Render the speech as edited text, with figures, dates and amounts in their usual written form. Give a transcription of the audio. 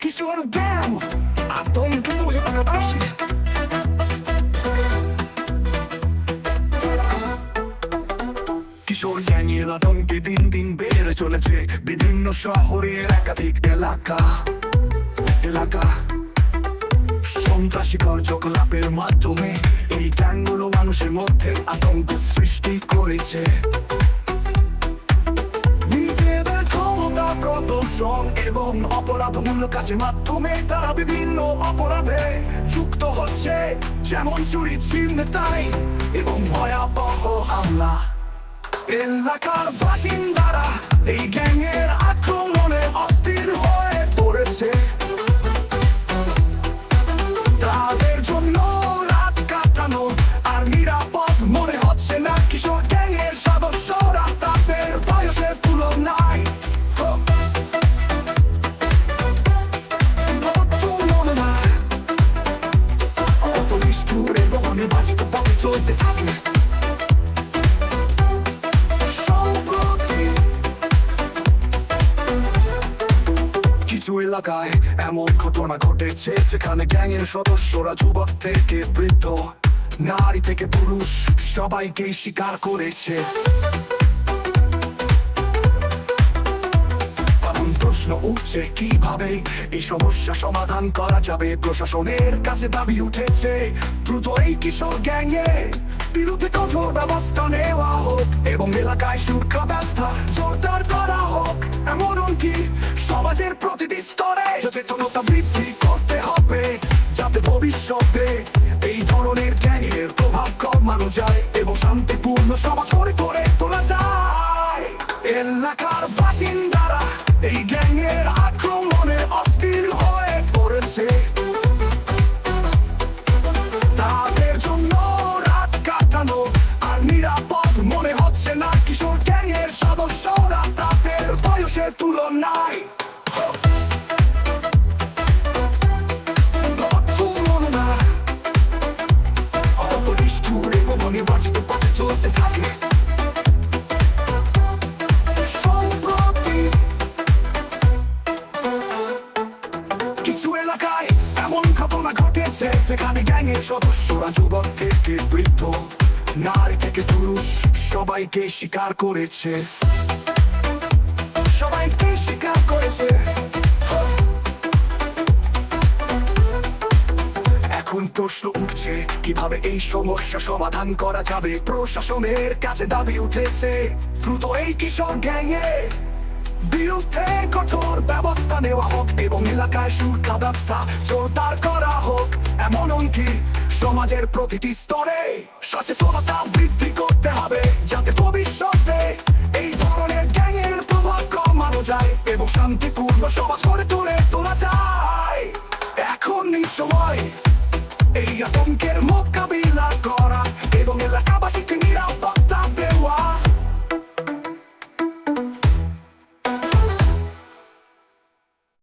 কিশোর gang আতঙ্কে আসে। কিশোর গ্যাংয়ের আতঙ্কে দিন দিন বেড়ে চলেছে বিভিন্ন শহরের একাধিক এলাকা সন্ত্রাসী কার্যকলাপের মাধ্যমে এই গ্যাংগুলো মানুষের মধ্যে আতঙ্ক সৃষ্টি করেছে। নিজেদের ক্ষমতা প্রদর্শন এবং অপরাধমূলক কাজের মাধ্যমে তারা বিভিন্ন অপরাধে যুক্ত হচ্ছে, যেমন চুরি, ছিনতাই এবং ভয়াবহ হামলা। এলাকার বাসিন্দারা এই গ্যাংয়ের আক্রমণে অস্থির হয়ে পড়েছে। তাদের জন্য রাত কাটানো আর নিরাপদ মনে হচ্ছে না। কিশোর গ্যাংয়ের সদস্যরা তাদের বয়সের তুলনায় অত নিষ্ঠুর এবং নির্বাচিত পথে চলতে থাকে। কিছু এলাকায় এমন ঘটনা ঘটেছে যেখানে গ্যাংয়ের সদস্যরা যুবক থেকে বৃদ্ধ, নারী থেকে পুরুষ সবাইকে শিকার করেছে। এখন প্রশ্ন উঠছে কিভাবে এই সমস্যা সমাধান করা যাবে। প্রশাসনের কাছে দাবি উঠেছে দ্রুত এই কিশোর গ্যাংয়ের বিরুদ্ধে কঠোর ব্যবস্থা নেওয়া হোক এবং এলাকায় সুরক্ষা ব্যবস্থা জোরদার করা হোক। এমনকি সমাজের প্রতিটি স্তরে সচেতনতা বৃদ্ধি করতে হবে, যাতে ভবিষ্যতে এই ধরনের গ্যাংয়ের প্রভাব কমানো যায় এবং শান্তিপূর্ণ সমাজ গড়ে তোলা যায়। এলাকার বাসিন্দারা এই গ্যাংয়ের আক্রমণে অস্থির হয়ে পড়েছে। তাদের জন্য রাত কাটানো আর নিরাপদ মনে হচ্ছে না। কিশোর গ্যাংয়ের সদস্যরা তাদের বয়সের তুলনায় নির্বাচিত পথে চলতে থাকে। সম্প্রতি কিছু এলাকায় এমন ঘটনা ঘটেছে যেখানে গ্যাংয়ের সদস্যরা যুবক থেকে বৃদ্ধ, নারী থেকে পুরুষ সবাইকে শিকার করেছে। এখন প্রশ্ন উঠছে কিভাবে এই সমস্যা সমাধান করা যাবে। প্রশাসনের কাছে দাবি উঠেছে দ্রুত এই কিশোর গ্যাংয়ের বিরুদ্ধে কঠোর ব্যবস্থা নেওয়া হোক এবং এলাকায় সুরক্ষা ব্যবস্থা জোরদার করা হোক। এমনকি সমাজের প্রতিটি স্তরে সচেতনতা বৃদ্ধি করতে হবে, যাতে ভবিষ্যতে এই ধরনের গ্যাংয়ের প্রভাব কমানো যায় এবং শান্তিপূর্ণ সমাজ গড়ে তোলা যায়।